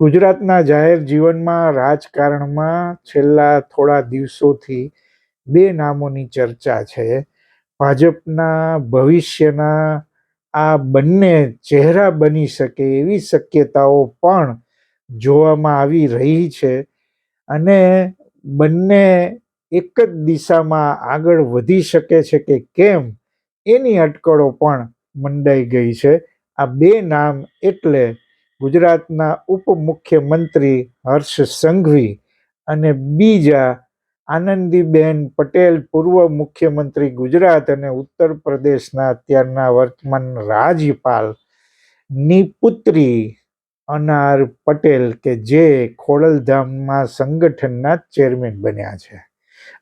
ગુજરાતના જાહેર જીવનમાં રાજકારણમાં છેલ્લા થોડા દિવસોથી બે નામોની ચર્ચા છે. ભાજપના ભવિષ્યના આ બંને ચહેરા બની શકે એવી શક્યતાઓ પણ જોવામાં આવી રહી છે અને બંને એક જ દિશામાં આગળ વધી શકે છે કે કેમ એની અટકળો પણ મંડાઈ ગઈ છે. આ બે નામ એટલે ગુજરાતના ઉપમુખ્યમંત્રી હર્ષ સંઘવી અને બીજા આનંદીબેન પટેલ, પૂર્વ મુખ્યમંત્રી ગુજરાત અને ઉત્તર પ્રદેશના અત્યારના વર્તમાન રાજ્યપાલની પુત્રી અનાર પટેલ કે જે ખોડલધામમાં સંગઠનના ચેરમેન બન્યા છે.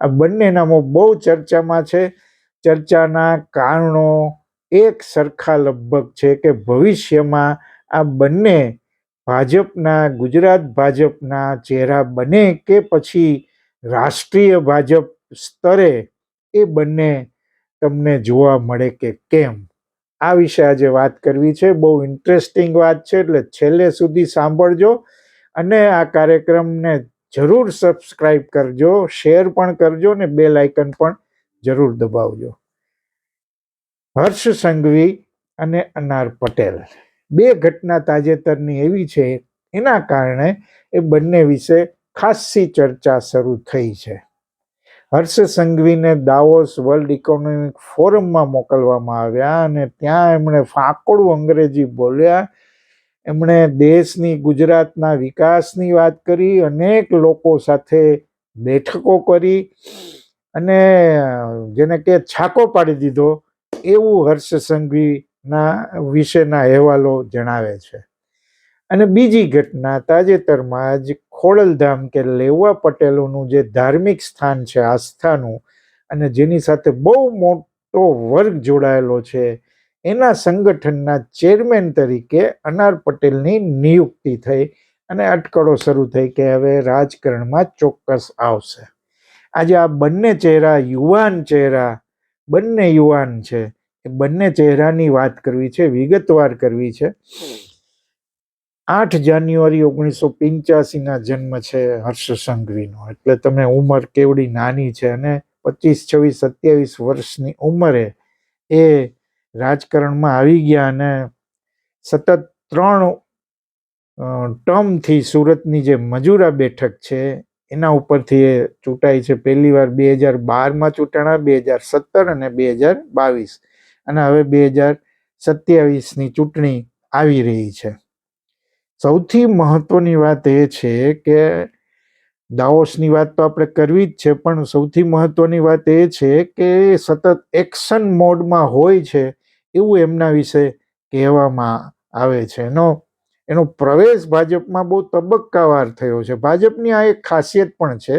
આ બંને નામો બહુ ચર્ચામાં છે. ચર્ચાના કારણો એક સરખા લગભગ છે કે ભવિષ્યમાં આ બંને ગુજરાત ભાજપના ચહેરા બને કે પછી રાષ્ટ્રીય ભાજપ સ્તરે એ બંને તમને જોવા મળે કે કેમ. આ વિશે આજે વાત કરવી છે. બહુ ઇન્ટરેસ્ટિંગ વાત છે, એટલે છેલ્લે સુધી સાંભળજો અને આ કાર્યક્રમને જરૂર સબસ્ક્રાઇબ કરજો, શેર પણ કરજો ને બેલ આઇકન પણ જરૂર દબાવજો. હર્ષ સંઘવી અને અનાર પટેલ બે ઘટના તાજેતરની એવી છે, એના કારણે એ બંને વિશે ખાસી ચર્ચા શરૂ થઈ છે. હર્ષ સંઘવીને દાવોસ વર્લ્ડ ઇકોનોમિક ફોરમમાં મોકલવામાં આવ્યા અને ત્યાં એમણે ફાકોડું અંગ્રેજી બોલ્યા. એમણે દેશની, ગુજરાતના વિકાસની વાત કરી, અનેક લોકો સાથે બેઠકો કરી અને જેને કે છાકો પાડી દીધો એવું હર્ષ સંઘવીના વિશેના અહેવાલો જણાવે છે. અને બીજી ઘટના તાજેતરમાં જ ખોડલધામ કે લેઉવા પટેલોનું જે ધાર્મિક સ્થાન છે, આસ્થાનું, અને જેની સાથે બહુ મોટો વર્ગ જોડાયેલો છે, એના સંગઠનના ચેરમેન તરીકે અનાર પટેલની નિયુક્તિ થઈ અને અટકળો શરૂ થઈ કે હવે રાજકારણમાં ચોક્કસ આવશે. આજે આ બંને ચહેરા બંને યુવાન છે. એ બંને ચહેરાની વાત કરવી છે, વિગતવાર કરવી છે. 8 જાન્યુઆરી 1985 જન્મ છે હર્ષ સંઘવીનો, એટલે તમે ઉંમર કેવડી નાની છે. અને 25, 26, 27 વર્ષની ઉંમરે એ રાજકારણમાં આવી ગયા અને સતત 3 ટર્મથી સુરતની જે મજૂરા બેઠક છે એના ઉપરથી એ ચૂંટાય છે. પહેલી વાર 2012માં ચૂંટાણા, 2017 અને 2022, અને હવે 2027ની ચૂંટણી આવી રહી છે. સૌથી મહત્વની વાત એ છે કે દાવોસની વાત તો આપણે કરવી જ છે, પણ સૌથી મહત્વની વાત એ છે કે સતત એક્શન મોડમાં હોય છે એવું એમના વિશે કહેવામાં આવે છે. એનો પ્રવેશ ભાજપમાં બહુ તબક્કાવાર થયો છે. ભાજપની આ એક ખાસિયત પણ છે.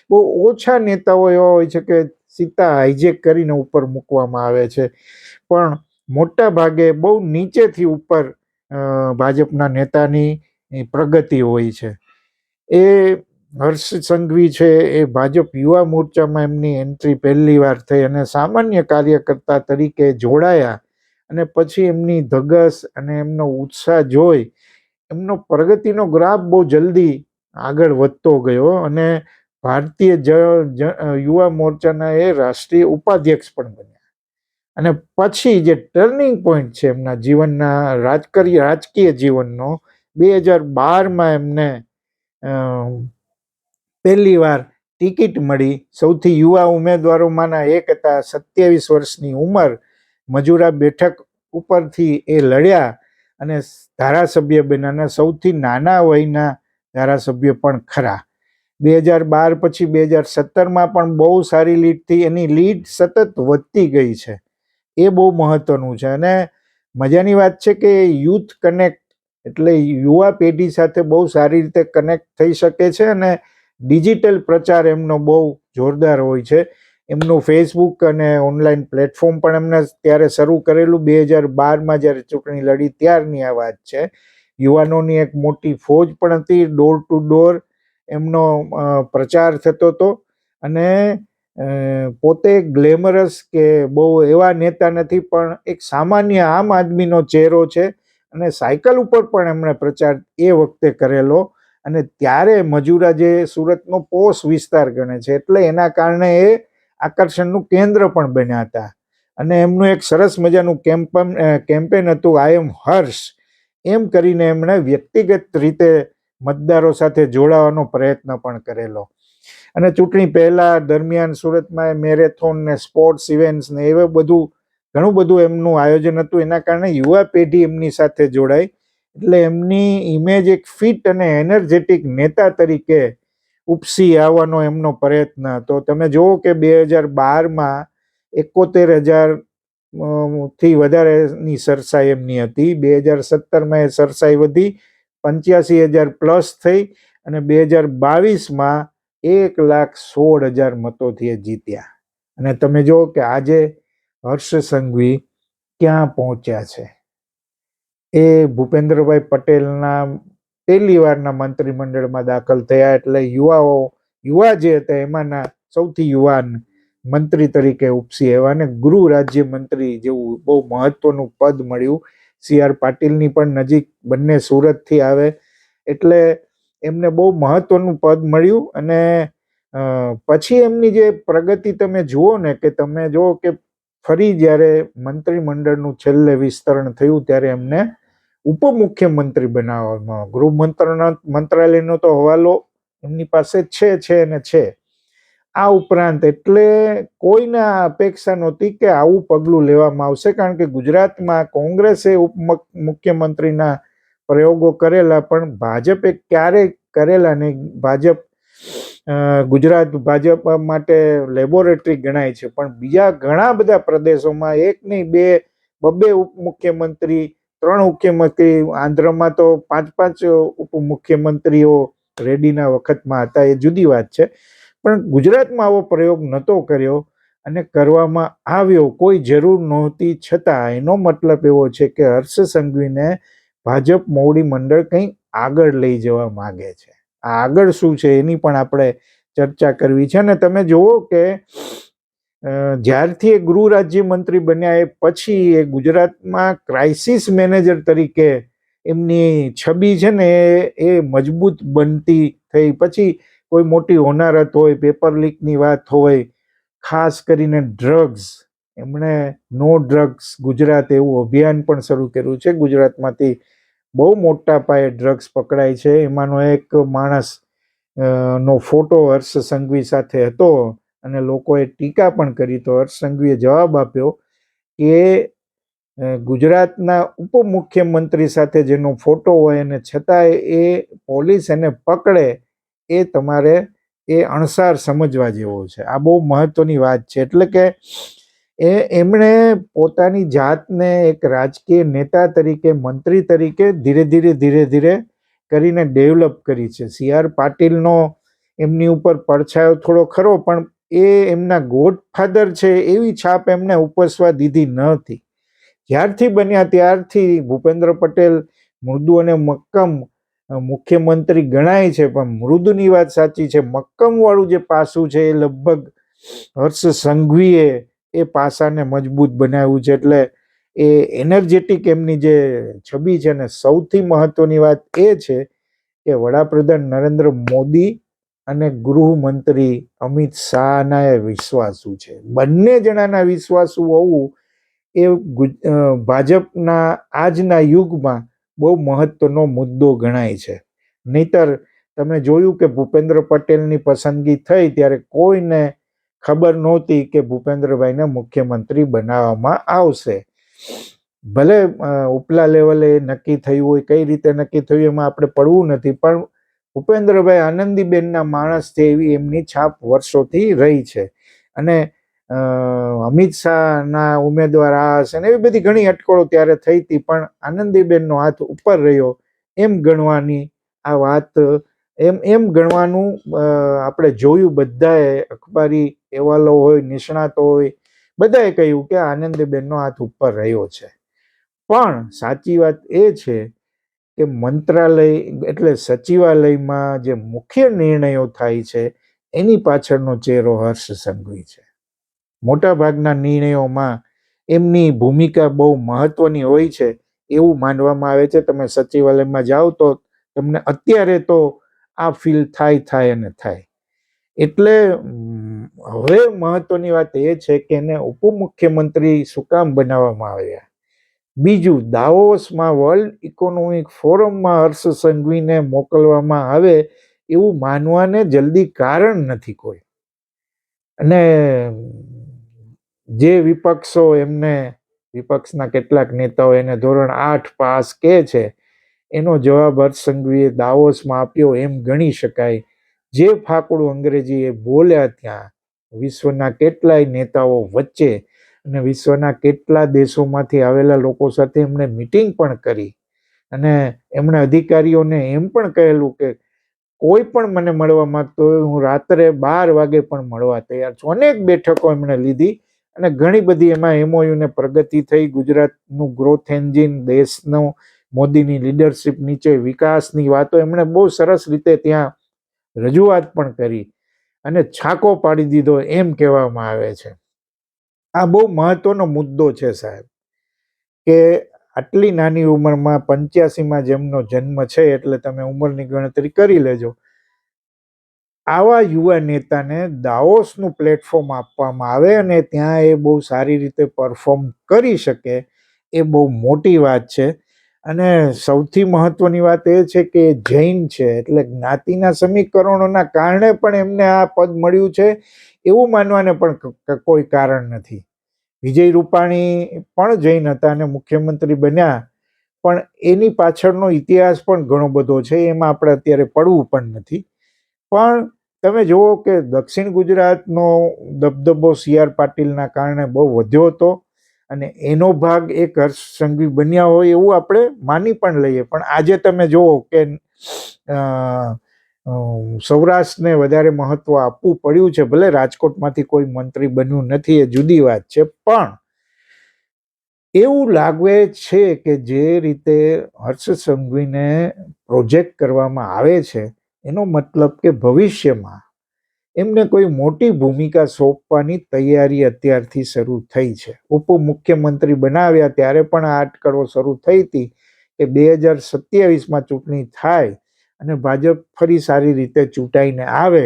બહુ ઓછા નેતાઓ એવા હોય છે કે સીધા હાઈજેક કરીને ઉપર મૂકવામાં આવે છે, પણ મોટા ભાગે બહુ નીચેથી ઉપર ભાજપના નેતાની પ્રગતિ હોય છે. એ હર્ષ સંઘવી છે એ ભાજપ યુવા મોરચામાં એમની એન્ટ્રી પહેલી વાર થઈ અને સામાન્ય કાર્યકર્તા તરીકે જોડાયા અને પછી એમની ધગસ અને એમનો ઉત્સાહ જોઈ એમનો પ્રગતિનો ગ્રાફ બહુ જલ્દી આગળ વધતો ગયો અને ભારતીય યુવા મોરચાના એ રાષ્ટ્રીય ઉપાધ્યક્ષ પણ બન્યા. અને પછી જે ટર્નિંગ પોઈન્ટ છે એમના જીવનના રાજકીય જીવનનો, 2012માં એમને પહેલી વાર ટિકિટ મળી. સૌથી યુવા ઉમેદવારોમાંના એક હતા. 27 વર્ષની ઉંમર, મજૂરા બેઠક ઉપરથી એ લડ્યા અને ધારાસભ્ય બન્યા, અને સૌથી નાના વયના ધારાસભ્ય પણ ખરા. 2012 પછી 2017માં પણ બહુ સારી લીડથી એની લીડ સતત વધતી ગઈ છે. એ બહુ મહત્વનું છે. અને મજાની વાત છે કે યુથ કનેક્ટ, એટલે યુવા પેઢી સાથે બહુ સારી રીતે કનેક્ટ થઈ શકે છે અને ડિજિટલ પ્રચાર એમનો બહુ જોરદાર હોય છે. એમનું ફેસબુક અને ઓનલાઈન પ્લેટફોર્મ પણ એમને ત્યારે શરૂ કરેલું 2012માં જ્યારે ચૂંટણી લડી ત્યારની આ વાત છે. યુવાનોની એક મોટી ફોજ પણ હતી. ડોર ટુ ડોર એમનો પ્રચાર થતો હતો અને પોતે ગ્લેમરસ કે બહુ એવા નેતા નથી, પણ એક સામાન્ય આમ આદમીનો ચહેરો છે અને સાયકલ ઉપર પણ એમણે પ્રચાર એ વખતે કરેલો. અને ત્યારે મજૂરા જે સુરતનો પોષ વિસ્તાર ગણે છે એટલે એના કારણે એ આકર્ષણનું કેન્દ્ર પણ બન્યા હતા. અને એમનું એક સરસ મજાનું કેમ્પેન હતું આઈ એમ હર્ષ, એમ કરીને એમણે વ્યક્તિગત રીતે મતદારો સાથે જોડાવાનો પ્રયત્ન પણ કરેલો. અને ચૂંટણી પહેલા દરમિયાન સુરતમાં મેરેથોન ને સ્પોર્ટ્સ ઇવેન્ટ્સ ને એવા ઘણું બધું એમનું આયોજન હતું. એના કારણે યુવા પેઢી એમની સાથે જોડાઈ. એટલે એમની ઇમેજ એક ફિટ અને એનર્જેટિક નેતા તરીકે ઉપસી આવવાનો એમનો પ્રયત્ન હતો. તમે જુઓ કે 2012માં 71,000 થી વધારેની સરસાઈ એમની હતી. 2017માં એ સરસાઈ વધી 85,000 પ્લસ થઈ અને 2022માં 1,16,000 મતોથી એ જીત્યા. અને તમે જુઓ કે આજે હર્ષ સંઘવી ક્યાં પહોંચ્યા છે. એ ભૂપેન્દ્રભાઈ પટેલના પહેલી વારના મંત્રીમંડળમાં દાખલ થયા. એટલે યુવા જે હતા એમાંના સૌથી યુવાન મંત્રી તરીકે ઉપસી આવ્યા અને ગૃહ રાજ્ય મંત્રી જેવું બહુ મહત્વનું પદ મળ્યું. CR પાટીલની પણ નજીક, બંને સુરતથી આવે એટલે એમને બહુ મહત્વનું પદ મળ્યું. અને પછી એમની જે પ્રગતિ તમે જુઓ ને, કે તમે જુઓ કે ફરી જ્યારે મંત્રીમંડળનું છેલ્લે વિસ્તરણ થયું ત્યારે એમને ઉપમુખ્યમંત્રી બનાવવામાં, ગૃહ મંત્રાલયનો તો હવાલો એમની પાસે છે. આ ઉપરાંત એટલે કોઈને અપેક્ષા નહોતી કે આવું પગલું લેવામાં આવશે, કારણ કે ગુજરાતમાં કોંગ્રેસે ઉપમુખ્યમંત્રીના પ્રયોગો કરેલા પણ ભાજપે ક્યારેય કરેલા નહીં. ગુજરાત ભાજપ માટે લેબોરેટરી ગણાય છે, પણ બીજા ઘણા બધા પ્રદેશોમાં એક નહીં બબ્બે ઉપમુખ્યમંત્રી, 3 મુખ્યમંત્રી, આંધ્રમાં તો 5 ઉપમુખ્યમંત્રીઓ રેડ્ડીના વખતમાં હતા, એ જુદી વાત છે. પણ ગુજરાતમાં આવો પ્રયોગ નહોતો કર્યો અને કરવામાં આવ્યો, કોઈ જરૂર નહોતી. છતાં એનો મતલબ એવો છે કે હર્ષ સંઘવીને ભાજપ મોવડી મંડળ કંઈ આગળ લઈ જવા માંગે છે. આ આગળ શું છે એની પણ આપણે ચર્ચા કરવી છે. અને તમે જુઓ કે જ્યારથી એ ગૃહ રાજ્ય મંત્રી બન્યા એ પછી એ ગુજરાતમાં ક્રાઇસિસ મેનેજર તરીકે એમની છબી છે ને એ મજબૂત બનતી થઈ. પછી કોઈ મોટી હોનારત હોય, પેપર લીકની વાત હોય, ખાસ કરીને ડ્રગ્સ, એમણે નો ડ્રગ્સ ગુજરાત એવું અભિયાન પણ શરૂ કર્યું છે. ગુજરાતમાંથી બહુ મોટા પાયે ડ્રગ્સ પકડાય છે. એમાંનો એક માણસ નો ફોટો હર્ષ સંઘવી સાથે હતો અને લોકોએ ટીકા પણ કરી. તો હર્ષ સંઘવીએ જવાબ આપ્યો કે ગુજરાતના ઉપમુખ્યમંત્રી સાથે જેનો ફોટો હોય અને છતાંય એ પોલીસ એને પકડે, એ તમારે એ અણસાર સમજવા જેવો છે. આ બહુ મહત્વની વાત છે. એટલે કે એમણે પોતાની જાતને એક રાજકીય નેતા તરીકે, મંત્રી તરીકે ધીરે ધીરે કરીને ડેવલપ કરી છે. CR પાટીલનો એમની ઉપર પડછાયો થોડો ખરો, પણ એ એમના ગોડફાધર છે એવી છાપ એમને ઉપસવા દીધી નથી. જ્યારથી બન્યા ત્યારથી ભૂપેન્દ્ર પટેલ મૃદુ અને મક્કમ મુખ્યમંત્રી ગણાય છે, પણ મૃદુની વાત સાચી છે, મક્કમ વાળું જે પાસું છે એ લગભગ હર્ષ સંઘવીએ એ પાસાને મજબૂત બનાવ્યું છે. એટલે એ એનર્જેટિક એમની જે છબી છે ને, સૌથી મહત્વની વાત એ છે કે વડાપ્રધાન નરેન્દ્ર મોદી અને ગૃહમંત્રી અમિત શાહના એ વિશ્વાસુ છે. બંને જણાના વિશ્વાસુ હોવું એ ભાજપના આજના યુગમાં બહુ મહત્વનો મુદ્દો ગણાય છે. નહીતર તમે જોયું કે ભૂપેન્દ્ર પટેલની પસંદગી થઈ ત્યારે કોઈને ખબર નહોતી કે ભૂપેન્દ્રભાઈને મુખ્યમંત્રી બનાવવામાં આવશે. ભલે ઉપલા લેવલે નક્કી થયું હોય, કઈ રીતે નક્કી થયું એમાં આપણે પડવું નથી, પણ ભૂપેન્દ્રભાઈ આનંદીબેનના માણસ છે એવી એમની છાપ વર્ષોથી રહી છે. અને અમિત શાહના ઉમેદવાર આ હશે ને એવી બધી ઘણી અટકળો ત્યારે થઈ હતી, પણ આનંદીબેનનો હાથ ઉપર રહ્યો એમ ગણવાની આ વાત, એમ ગણવાનું આપણે જોયું. બધાએ અખબારી અહેવાલો હોય, નિષ્ણાતો હોય, બધાએ કહ્યું કે આનંદીબેનનો હાથ ઉપર રહ્યો છે. પણ સાચી વાત એ છે કે મંત્રાલય એટલે સચિવાલયમાં જે મુખ્ય નિર્ણયો થાય છે એની પાછળનો ચહેરો હર્ષ સંઘવી છે. મોટા ભાગના નિર્ણયોમાં એમની ભૂમિકા બહુ મહત્વની હોય છે. એવું માનવામાં આવે છે. તમે સચિવાલયમાં જાઓ તો તમને અત્યારે તો આ ફીલ થાય અને થાય. એટલે હવે મહત્વની વાત એ છે કે એને ઉપમુખ્યમંત્રી શું કામ બનાવવામાં આવ્યા. બીજું, દાવોસમાં વર્લ્ડ ઇકોનોમિક ફોરમમાં હર્ષ સંઘવીને મોકલવામાં આવે એવું માનવાને જલ્દી કારણ નથી કોઈ. અને જે વિપક્ષના કેટલાક નેતાઓ એને ધોરણ 8 પાસ કહે છે, એનો જવાબ હર્ષ સંઘવીએ દાવોસમાં આપ્યો એમ ગણી શકાય. જે ફાકડું અંગ્રેજી એ બોલ્યા ત્યાં વિશ્વના કેટલાય નેતાઓ વચ્ચે અને વિશ્વના કેટલા દેશોમાંથી આવેલા લોકો સાથે એમણે મીટિંગ પણ કરી અને એમણે અધિકારીઓને એમ પણ કહેલું કે કોઈ પણ મને મળવા માંગતો હોય હું રાત્રે 12 વાગે પણ મળવા તૈયાર છું. અનેક બેઠકો એમણે લીધી અને ઘણી બધી એમાં એમઓયુને પ્રગતિ થઈ. ગુજરાતનું ગ્રોથ એન્જિન, દેશનો મોદીની લીડરશિપ નીચે વિકાસની વાતો એમણે બહુ સરસ રીતે ત્યાં રજૂઆત પણ કરી અને છાકો પાડી દીધો એમ કહેવામાં આવે છે. આ બહુ મહત્વનો મુદ્દો છે સાહેબ, કે આટલી નાની ઉંમરમાં 85માં જેમનો જન્મ છે એટલે તમે ઉંમરની ગણતરી કરી લેજો. આવા યુવા નેતાને દાવોસનું પ્લેટફોર્મ આપવામાં આવે અને ત્યાં એ બહુ સારી રીતે પરફોર્મ કરી શકે એ બહુ મોટી વાત છે. અને સૌથી મહત્વની વાત એ છે કે જૈન છે એટલે જ્ઞાતિના સમીકરણોના કારણે પણ એમને આ પદ મળ્યું છે એવું માનવાને પણ કોઈ કારણ નથી. વિજય રૂપાણી પણ જૈન હતા અને મુખ્યમંત્રી બન્યા, પણ એની પાછળનો ઇતિહાસ પણ ઘણો બધો છે, એમાં આપણે અત્યારે પડવું પણ નથી. પણ તમે જુઓ કે દક્ષિણ ગુજરાતનો દબદબો CR પાટીલના કારણે બહુ વધ્યો હતો અને એનો ભાગ એક હર્ષ સંઘવી બન્યા હોય એવું આપણે માની પણ લઈએ. પણ આજે તમે જુઓ કે સૌરાષ્ટ્રને વધારે મહત્વ આપવું પડ્યું છે. ભલે રાજકોટમાંથી કોઈ મંત્રી બન્યું નથી, એ જુદી વાત છે, પણ એવું લાગે છે કે જે રીતે હર્ષ સંઘવીને પ્રોજેક્ટ કરવામાં આવે છે એનો મતલબ કે ભવિષ્યમાં એમને કોઈ મોટી ભૂમિકા સોંપવાની તૈયારી અત્યારથી શરૂ થઈ છે. ઉપમુખ્યમંત્રી બનાવ્યા ત્યારે પણ આ અટકળો શરૂ થઈ હતી કે 2027માં ચૂંટણી થાય અને ભાજપ ફરી સારી રીતે ચૂંટાઈને આવે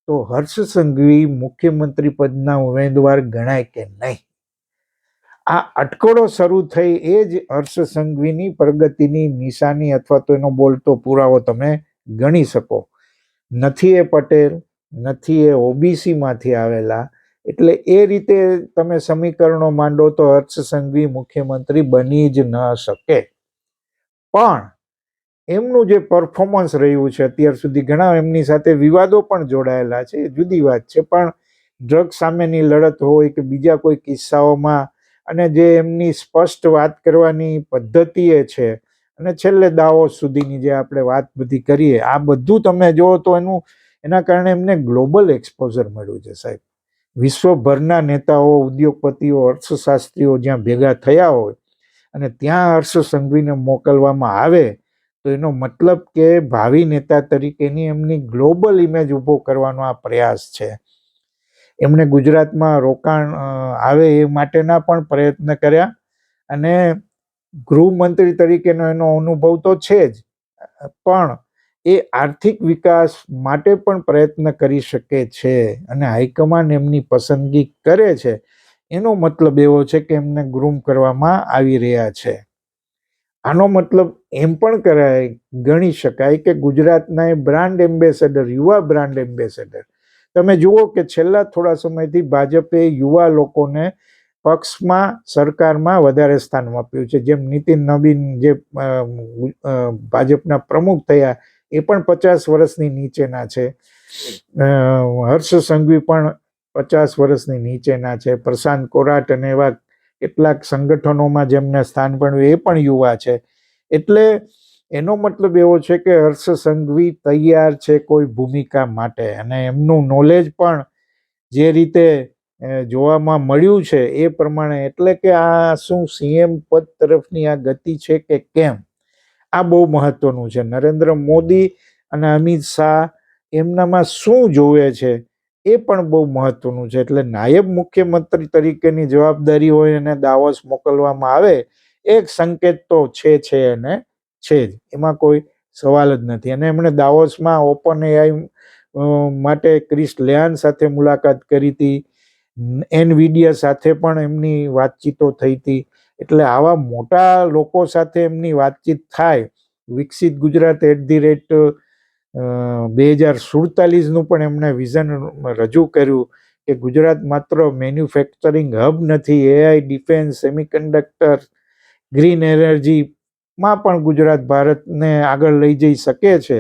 તો હર્ષ સંઘવી મુખ્યમંત્રી પદના ઉમેદવાર ગણાય કે નહીં. આ અટકળો શરૂ થઈ એ જ હર્ષ સંઘવીની પ્રગતિની નિશાની અથવા તો એનો બોલતો પુરાવો તમે ગણી શકો. નથી એ પટેલ, નથી એ OBCમાંથી આવેલા, એટલે એ રીતે તમે સમીકરણો માંડો તો હર્ષ સંઘવી મુખ્યમંત્રી બની જ ન શકે. પણ એમનું જે પરફોર્મન્સ રહ્યું છે અત્યાર સુધી, ઘણા એમની સાથે વિવાદો પણ જોડાયેલા છે, જુદી વાત છે, પણ ડ્રગ સામેની લડત હોય કે બીજા કોઈ કિસ્સાઓમાં, અને જે એમની સ્પષ્ટ વાત કરવાની પદ્ધતિ એ છે, અને છેલ્લે દાવો સુધીની જે આપણે વાત બધી કરીએ, આ બધું તમે જુઓ તો એના કારણે એમને ગ્લોબલ એક્સપોઝર મળ્યું છે સાહેબ. વિશ્વભરના નેતાઓ, ઉદ્યોગપતિઓ, અર્થશાસ્ત્રીઓ જ્યાં ભેગા થયા હોય અને ત્યાં હર્ષ સંઘવીને મોકલવામાં આવે તો એનો મતલબ કે ભાવિ નેતા તરીકેની એમની ગ્લોબલ ઇમેજ ઊભો કરવાનો આ પ્રયાસ છે. એમણે ગુજરાતમાં રોકાણ આવે એ માટેના પણ પ્રયત્ન કર્યા અને ગૃહમંત્રી તરીકેનો એનો અનુભવ તો છે જ, પણ એ આર્થિક વિકાસ માટે પણ પ્રયત્ન કરી શકે છે અને હાઈકમાન્ડ એમની પસંદગી કરે છે એનો મતલબ એવો છે કે એમને ગ્રૂમ કરવામાં આવી રહ્યા છે. આનો મતલબ એમ પણ ગણી શકાય કે ગુજરાતના બ્રાન્ડ એમ્બેસેડર, યુવા બ્રાન્ડ એમ્બેસેડર, તમે જુઓ કે છેલ્લા થોડા સમયથી ભાજપે યુવા લોકોને પક્ષમાં, સરકારમાં વધારે સ્થાન આપ્યું છે. જેમ નીતિન નવીન જે ભાજપના પ્રમુખ થયા એ પણ 50 વર્ષની નીચેના છે. હર્ષ સંઘવી પણ 50 વર્ષની નીચેના છે. પ્રશાંત કોરાટ અને એવા કેટલાક સંગઠનોમાં જેમને સ્થાન મળ્યું એ પણ યુવા છે. એટલે એનો મતલબ એવો છે કે હર્ષ સંઘવી તૈયાર છે કોઈ ભૂમિકા માટે અને એમનું નોલેજ પણ જે રીતે જોવામાં મળ્યું છે એ પ્રમાણે. એટલે કે આ શું CM પદ તરફની આ ગતિ છે કે કેમ, આ બહુ મહત્વનું છે. નરેન્દ્ર મોદી અને અમિત શાહ એમનામાં શું જોવે છે એ પણ બહુ મહત્વનું છે. એટલે નાયબ મુખ્યમંત્રી તરીકેની જવાબદારી હોય અને દાવોસ મોકલવામાં આવે એક સંકેત તો છે અને છે જ, એમાં કોઈ સવાલ જ નથી. અને એમણે દાવોસમાં ઓપન એઆઈ માટે ક્રિસ લેયાન સાથે મુલાકાત કરી હતી, એનવીડિયા સાથે પણ એમની વાતચીતો થઈ હતી. એટલે આવા મોટા લોકો સાથે એમની વાતચીત થાય. વિકસિત ગુજરાત @2047 પણ એમણે વિઝન રજૂ કર્યું કે ગુજરાત માત્ર મેન્યુફેક્ચરિંગ હબ નથી, એઆઈ, ડિફેન્સ, સેમિકન્ડક્ટર, ગ્રીન એનર્જીમાં પણ ગુજરાત ભારતને આગળ લઈ જઈ શકે છે.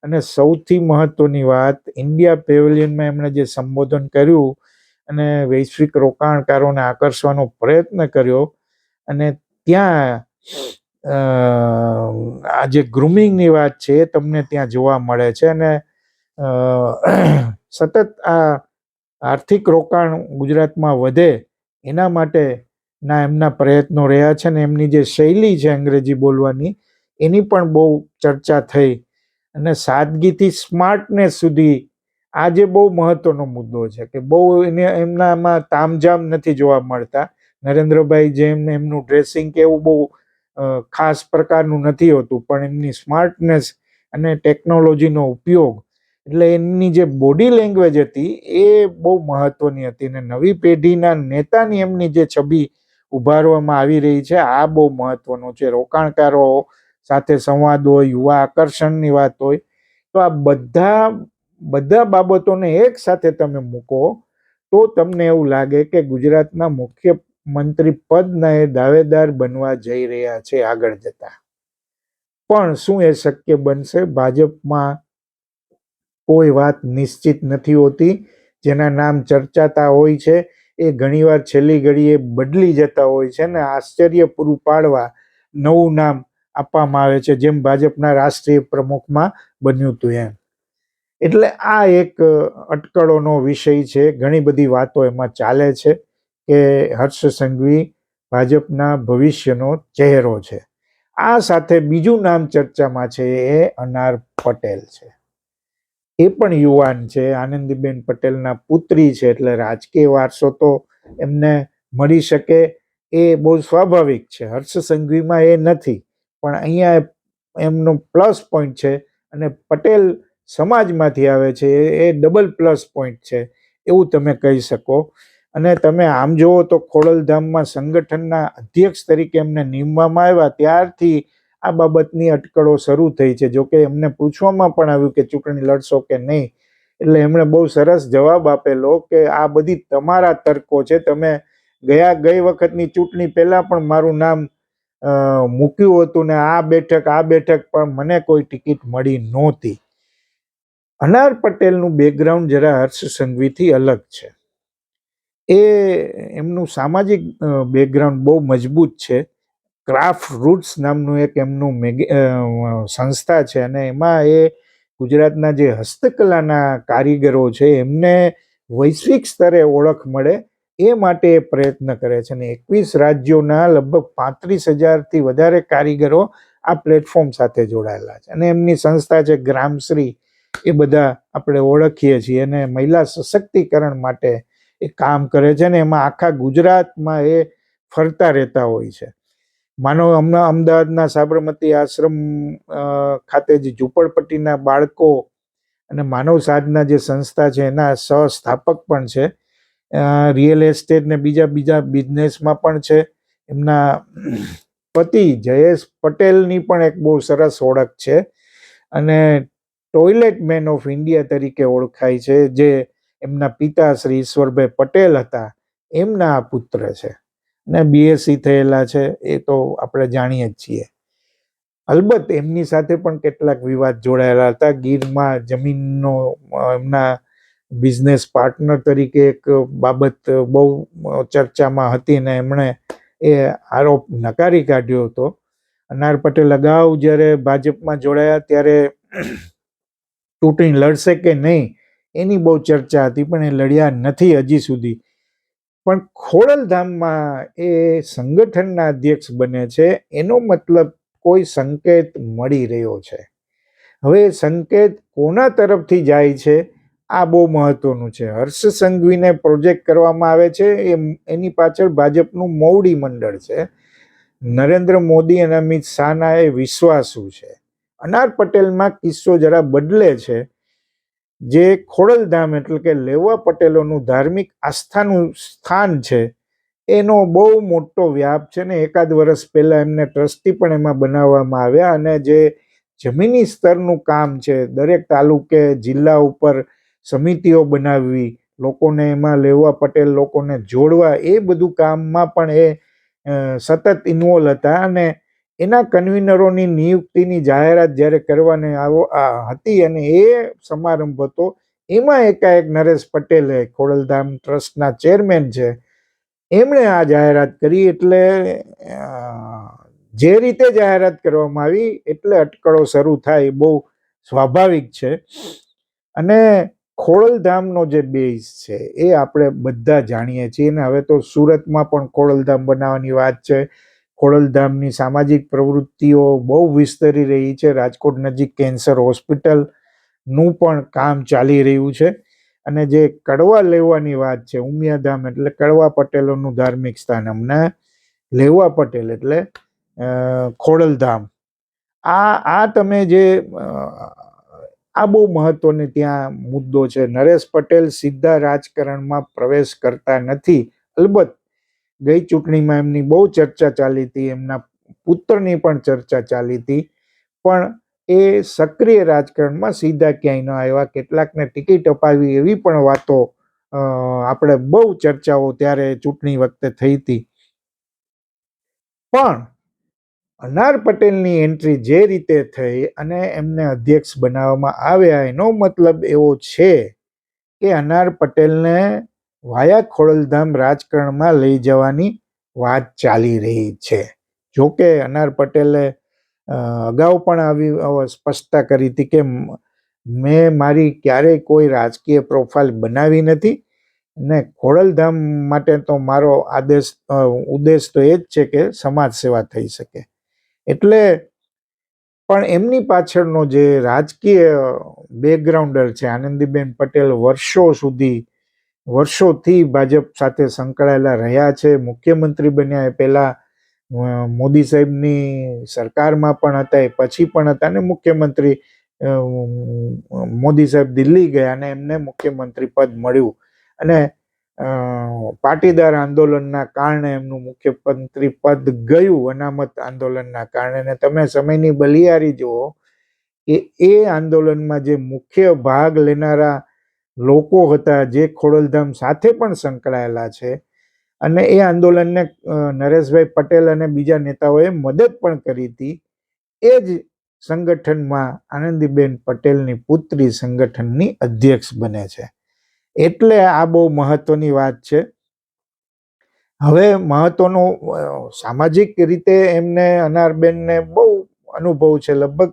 અને સૌથી મહત્વની વાત, ઇન્ડિયા પેવેલિયનમાં એમણે જે સંબોધન કર્યું અને વૈશ્વિક રોકાણકારોને આકર્ષવાનો પ્રયત્ન કર્યો, અને ત્યાં આ જે ગ્રુમિંગની વાત છે એ તમને ત્યાં જોવા મળે છે. અને સતત આ આર્થિક રોકાણ ગુજરાતમાં વધે એના માટેના એમના પ્રયત્નો રહ્યા છે. ને એમની જે શૈલી છે અંગ્રેજી બોલવાની, એની પણ બહુ ચર્ચા થઈ. અને સાદગીથી સ્માર્ટનેસ સુધી આજે બહુ મહત્વનો મુદ્દો છે કે બહુ એમનામાં તામઝામ નથી જોવા મળતા. નરેન્દ્રભાઈ જેમ એમનું ડ્રેસિંગ કે એવું બહુ ખાસ પ્રકારનું નથી હોતું, પણ એમની સ્માર્ટનેસ અને ટેકનોલોજીનો ઉપયોગ, એટલે એમની જે બોડી લેંગ્વેજ હતી એ બહુ મહત્વની હતી. અને નવી પેઢીના નેતાની એમની જે છબી ઉભારવામાં આવી રહી છે, આ બહુ મહત્વનું છે. રોકાણકારો સાથે સંવાદ હોય, યુવા આકર્ષણની વાત હોય, તો આ બધા બાબતોને એક સાથે તમે મૂકો તો તમને એવું લાગે કે ગુજરાતના મુખ્યમંત્રી પદના એ દાવેદાર બનવા જઈ રહ્યા છે આગળ જતા. પણ શું એ શક્ય બનશે? ભાજપમાં કોઈ વાત નિશ્ચિત નથી હોતી. જેના નામ ચર્ચાતા હોય છે એ ઘણીવાર છેલ્લી ઘડીએ બદલી જતા હોય છે ને આશ્ચર્ય પૂરું પાડવા નવું નામ આપવામાં આવે છે, જેમ ભાજપના રાષ્ટ્રીય પ્રમુખમાં બન્યું હતું એમ. એટલે આ એક અટકળોનો વિષય છે. ઘણી બધી વાતો એમાં ચાલે છે કે હર્ષ સંઘવી ભાજપના ભવિષ્યનો ચહેરો છે. આ સાથે બીજું નામ ચર્ચામાં છે એ અનાર પટેલ છે. એ પણ યુવાન છે, આનંદીબેન પટેલના પુત્રી છે, એટલે રાજકીય વારસો તો એમને મળી શકે એ બહુ સ્વાભાવિક છે. હર્ષ સંઘવીમાં એ નથી, પણ અહીંયા એમનો પ્લસ પોઈન્ટ છે. અને પટેલ સમાજમાંથી આવે છે એ ડબલ પ્લસ પોઈન્ટ છે એવું તમે કહી શકો. અને તમે આમ જુઓ તો ખોડલધામમાં સંગઠનના અધ્યક્ષ તરીકે એમને નીમવામાં આવ્યા ત્યારથી આ બાબતની અટકળો શરૂ થઈ છે. જોકે એમને પૂછવામાં પણ આવ્યું કે ચૂંટણી લડશો કે નહીં, એટલે એમણે બહુ સરસ જવાબ આપેલો કે આ બધી તમારા તર્કો છે, તમે ગઈ વખતની ચૂંટણી પહેલા પણ મારું નામ મૂક્યું હતું ને આ બેઠક પણ મને કોઈ ટિકિટ મળી નહોતી. અનાર પટેલનું બેકગ્રાઉન્ડ જરા હર્ષ સંઘવીથી અલગ છે. એ એમનું સામાજિક બેકગ્રાઉન્ડ બહુ મજબૂત છે. ક્રાફ્ટ રૂટ્સ નામનું એક એમનું સંસ્થા છે, અને એમાં એ ગુજરાતના જે હસ્તકલાના કારીગરો છે એમને વૈશ્વિક સ્તરે ઓળખ મળે એ માટે એ પ્રયત્ન કરે છે. અને 21 રાજ્યોના લગભગ 35,000થી વધારે કારીગરો આ પ્લેટફોર્મ સાથે જોડાયેલા છે. અને એમની સંસ્થા છે ગ્રામશ્રી, એ બધા આપણે ઓળખીએ છીએ. અને મહિલા સશક્તિકરણ માટે એ કામ કરે છે, ને એમાં આખા ગુજરાતમાં એ ફરતા રહેતા હોય છે. માનો અમદાવાદના સાબરમતી આશ્રમ ખાતે જે ઝૂંપડપટ્ટીના બાળકો અને માનવ સાધના જે સંસ્થા છે એના સહસ્થાપક પણ છે. રિયલ એસ્ટેટ ને બીજા બિઝનેસમાં પણ છે. એમના પતિ જયેશ પટેલની પણ એક બહુ સરસ ઓળખ છે, અને ટોયલેટ મેન ઓફ ઇન્ડિયા તરીકે ઓળખાય છે. જે એમના પિતા શ્રી ઈશ્વરભાઈ પટેલ હતા, એમના આ પુત્ર છે. ને બીએસસી થયેલા છે, એ તો આપણે જાણીએ જ છીએ. અલબત્ત એમની સાથે પણ કેટલાક વિવાદ જોડાયેલા હતા. ગીરમાં જમીનનો એમના બિઝનેસ પાર્ટનર તરીકે એક બાબત બહુ ચર્ચામાં હતી, ને એમણે એ આરોપ નકારી કાઢ્યો હતો. અનાર પટેલ અગાઉ જ્યારે ભાજપમાં જોડાયા ત્યારે ચૂંટણી લડશે કે નહીં એની બહુ ચર્ચા હતી, પણ એ લડ્યા નથી હજી સુધી. પણ ખોડલધામમાં એ સંગઠનના અધ્યક્ષ બને છે, એનો મતલબ કોઈ સંકેત મળી રહ્યો છે. હવે સંકેત કોના તરફથી જાય છે આ બહુ મહત્વનું છે. હર્ષ સંઘવીને પ્રોજેક્ટ કરવામાં આવે છે, એની પાછળ ભાજપનું મોવડી મંડળ છે. નરેન્દ્ર મોદી અને અમિત શાહના એ વિશ્વાસુ છે. અનાર પટેલમાં કિસ્સો જરા બદલે છે. જે ખોડલધામ એટલે કે લેવા પટેલોનું ધાર્મિક આસ્થાનું સ્થાન છે, એનો બહુ મોટો વ્યાપ છે ને એકાદ વર્ષ પહેલા એમને ટ્રસ્ટી પણ એમાં બનાવવામાં આવ્યા, અને જે જમીની સ્તરનું કામ છે, દરેક તાલુકે જિલ્લા ઉપર સમિતિઓ બનાવવી, લોકોને એમાં લેવા પટેલ લોકોને જોડવા, એ બધું કામમાં પણ એ સતત ઇન્વોલ્વ હતા. અને એના કન્વીનરોની નિયુક્તિની જાહેરાત જ્યારે કરવાની હતી અને એ સમારંભ હતો, એમાં એકાએક નરેશ પટેલે, ખોડલધામ ટ્રસ્ટના ચેરમેન છે, એમણે આ જાહેરાત કરી. એટલે જે રીતે જાહેરાત કરવામાં આવી એટલે અટકળો શરૂ થાય, બહુ સ્વાભાવિક છે. અને ખોડલધામનો જે બેઝ છે એ આપણે બધા જાણીએ છીએ ને હવે તો સુરતમાં પણ ખોડલધામ બનાવવાની વાત છે. ખોડલધામની સામાજિક પ્રવૃત્તિઓ બહુ વિસ્તરી રહી છે. રાજકોટ નજીક કેન્સર હોસ્પિટલનું પણ કામ ચાલી રહ્યું છે. અને જે કડવા લેવાની વાત છે, ઉમિયાધામ એટલે કડવા પટેલોનું ધાર્મિક સ્થાન, અમને લેવા પટેલ એટલે ખોડલધામ. આ તમે જે આ બહુ મહત્વનો ત્યાં મુદ્દો છે. નરેશ પટેલ સીધા રાજકારણમાં પ્રવેશ કરતા નથી. અલબત્ત ગઈ ચૂંટણીમાં એમની બહુ ચર્ચા ચાલી હતી, એમના પુત્રની પણ ચર્ચા ચાલી હતી, પણ એ સક્રિય રાજકારણમાં સીધા ક્યાંય ન આવ્યા. કેટલાકને ટિકિટ અપાવી એવી પણ વાતો આપણે બહુ ચર્ચાઓ ત્યારે ચૂંટણી વખતે થઈ હતી. પણ અનાર પટેલની એન્ટ્રી જે રીતે થઈ અને એમને અધ્યક્ષ બનાવવામાં આવ્યા, એનો મતલબ એવો છે કે અનાર પટેલને વાયા ખોડલધામ રાજકારણમાં લઈ જવાની વાત ચાલી રહી છે. જોકે અનાર પટેલે અગાઉ પણ આવી સ્પષ્ટતા કરી હતી કે મેં મારી ક્યારેય કોઈ રાજકીય પ્રોફાઇલ બનાવી નથી ને ખોડલધામ માટે તો મારો ઉદ્દેશ તો એ જ છે કે સમાજ સેવા થઈ શકે. એટલે પણ એમની પાછળનો જે રાજકીય બેકગ્રાઉન્ડર છે, આનંદીબેન પટેલ વર્ષોથી ભાજપ સાથે સંકળાયેલા રહ્યા છે. મુખ્યમંત્રી બન્યા એ પહેલા મોદી સાહેબની સરકારમાં પણ હતા, એ પછી પણ હતા, અને મુખ્યમંત્રી મોદી સાહેબ દિલ્હી ગયા અને એમને મુખ્યમંત્રી પદ મળ્યું. અને પાટીદાર આંદોલનના કારણે એમનું મુખ્યમંત્રી પદ ગયું, અનામત આંદોલનના કારણે. ને તમે સમયની બલિયારી જુઓ કે એ આંદોલનમાં જે મુખ્ય ભાગ લેનારા લોકો હતા, જે ખોડલધામ સાથે પણ સંકળાયેલા છે, અને એ આંદોલનને નરેશભાઈ પટેલ અને બીજા નેતાઓએ મદદ પણ કરી હતી, એ જ સંગઠનમાં આનંદીબેન પટેલની પુત્રી સંગઠનની અધ્યક્ષ બને છે. એટલે આ બહુ મહત્વની વાત છે. હવે મહત્વનો સામાજિક રીતે એમને અનારબેનને બહુ અનુભવ છે. લગભગ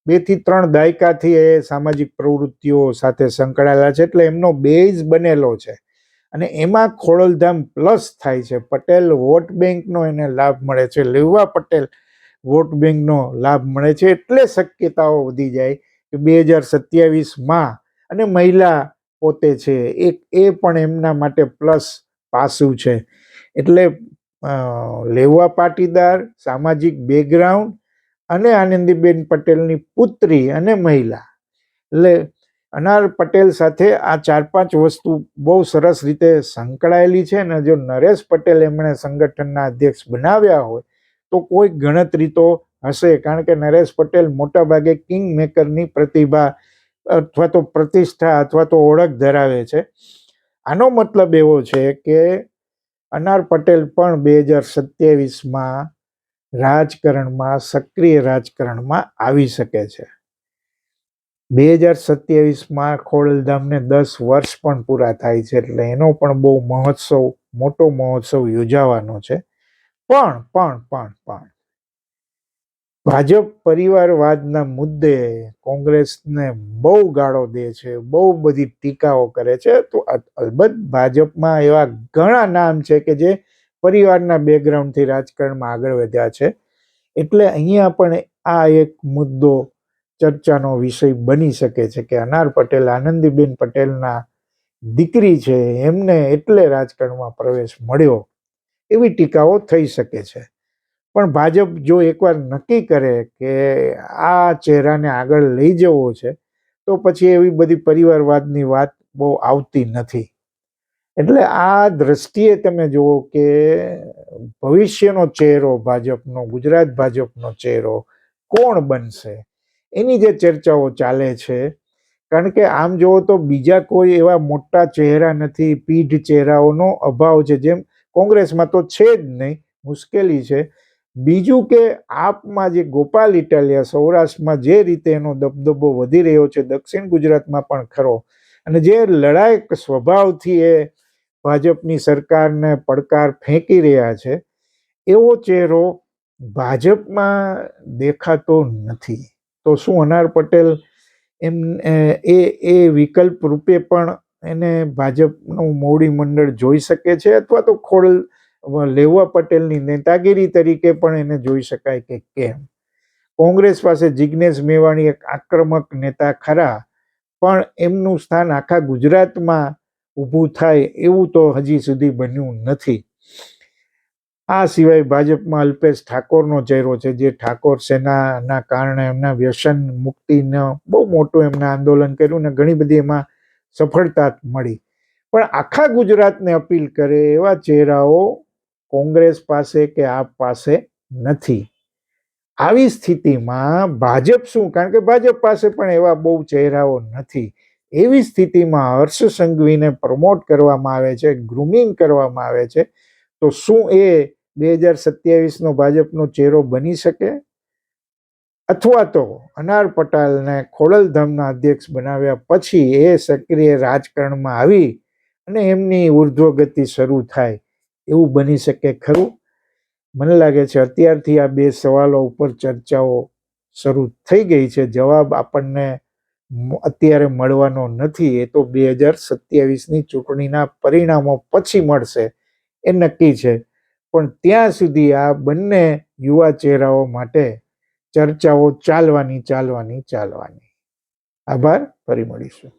2 થી 3 દાયકાથી એ સામાજિક પ્રવૃત્તિઓ સાથે સંકળાયેલા છે, એટલે એમનો બેઝ બનેલો છે. અને એમાં ખોડલધામ પ્લસ થાય છે. પટેલ વોટ બેંકનો એને લાભ મળે છે, લેવા પટેલ વોટ બેંકનો લાભ મળે છે. એટલે શક્યતાઓ વધી જાય કે 2027માં, અને મહિલા પોતે છે એ પણ એમના માટે પ્લસ પાસું છે. એટલે લેવા પાટીદાર, સામાજિક બેકગ્રાઉન્ડ અને આનંદીબેન પટેલની પુત્રી અને મહિલા, એટલે અનાર પટેલ સાથે આ 4-5 વસ્તુ બહુ સરસ રીતે સંકળાયેલી છે. ને જો નરેશ પટેલ એમણે સંગઠનના અધ્યક્ષ બનાવ્યા હોય તો કોઈ ગણતરી તો હશે, કારણ કે નરેશ પટેલ મોટાભાગે કિંગ મેકરની પ્રતિભા અથવા તો પ્રતિષ્ઠા અથવા તો ઓળખ ધરાવે છે. આનો મતલબ એવો છે કે અનાર પટેલ પણ 2027માં રાજકારણમાં, સક્રિય રાજકારણમાં આવી શકે છે. 2027માં ખોડલધામને 10 વર્ષ પણ પૂરા થાય છે, એટલે એનો પણ બહુ મોટો મહોત્સવ યોજાવાનો છે. પણ ભાજપ પરિવારવાદના મુદ્દે કોંગ્રેસને બહુ ગાળો દે છે, બહુ બધી ટીકાઓ કરે છે. તો અલબત્ત ભાજપમાં એવા ઘણા નામ છે કે જે પરિવારના બેકગ્રાઉન્ડથી રાજકારણમાં આગળ વધ્યા છે. એટલે અહીંયા પણ આ એક મુદ્દો ચર્ચાનો વિષય બની શકે છે કે અનાર પટેલ આનંદીબેન પટેલના દીકરી છે, એમને એટલે રાજકારણમાં પ્રવેશ મળ્યો, એવી ટીકાઓ થઈ શકે છે. પણ ભાજપ જો એકવાર નક્કી કરે કે આ ચહેરાને આગળ લઈ જવો છે તો પછી એવી બધી પરિવારવાદની વાત બહુ આવતી નથી. એટલે આ દ્રષ્ટિએ તમે જુઓ કે ભવિષ્યનો ચહેરો ભાજપનો, ગુજરાત ભાજપનો ચહેરો કોણ બનશે એની જે ચર્ચાઓ ચાલે છે. કારણ કે આમ જુઓ તો બીજા કોઈ એવા મોટા ચહેરા નથી, પીઢ ચહેરાઓનો અભાવ છે, જેમ કોંગ્રેસમાં તો છે જ નહીં, મુશ્કેલી છે. બીજું કે આપમાં જે ગોપાલ ઇટાલિયા સૌરાષ્ટ્રમાં જે રીતે એનો દબદબો વધી રહ્યો છે, દક્ષિણ ગુજરાતમાં પણ ખરો, અને જે લડાયક સ્વભાવથી એ ભાજપની સરકારને પડકાર ફેંકી રહ્યા છે, એવો ચહેરો ભાજપમાં દેખાતો નથી. તો શું અનાર પટેલ એ વિકલ્પ રૂપે પણ એને ભાજપનું મોવડી મંડળ જોઈ શકે છે, અથવા તો લેવા પટેલની નેતાગીરી તરીકે પણ એને જોઈ શકાય કે કેમ? કોંગ્રેસ પાસે જિગ્નેશ મેવાણી એક આક્રમક નેતા ખરા, પણ એમનું સ્થાન આખા ગુજરાતમાં ઊભું થાય એવું તો હજી સુધી બન્યું નથી. આ સિવાય ભાજપમાં અલ્પેશ ઠાકોરનો ચહેરો છે, જે ઠાકોર સેનાના કારણે એમના વ્યસન મુક્તિનો બહુ મોટું એમને આંદોલન કર્યું ને ઘણી બધી એમાં સફળતા મળી. પણ આખા ગુજરાતને અપીલ કરે એવા ચહેરાઓ કોંગ્રેસ પાસે કે આપ પાસે નથી. આવી સ્થિતિમાં ભાજપ શું, કારણ કે ભાજપ પાસે પણ એવા બહુ ચહેરાઓ નથી, એવી સ્થિતિમાં હર્ષ સંઘવીને પ્રમોટ કરવામાં આવે છે, ગ્રુમિંગ કરવામાં આવે છે, તો શું એ 2027નો ભાજપનો ચહેરો બની શકે? અથવા તો અનાર પટેલને ખોડલધામના અધ્યક્ષ બનાવ્યા પછી એ સક્રિય રાજકારણમાં આવી અને એમની ઉર્ધ્વગતિ શરૂ થાય એવું બની શકે ખરું? મને લાગે છે અત્યારથી આ બે સવાલો ઉપર ચર્ચાઓ શરૂ થઈ ગઈ છે. જવાબ આપણને અત્યારે મળવાનો નથી, એ તો 2027ની ચૂંટણીના પરિણામો પછી મળશે, એ નક્કી છે. પણ ત્યાં સુધી આ બંને યુવા ચહેરાઓ માટે ચર્ચાઓ ચાલવાની. આભાર, ફરી મળીશું.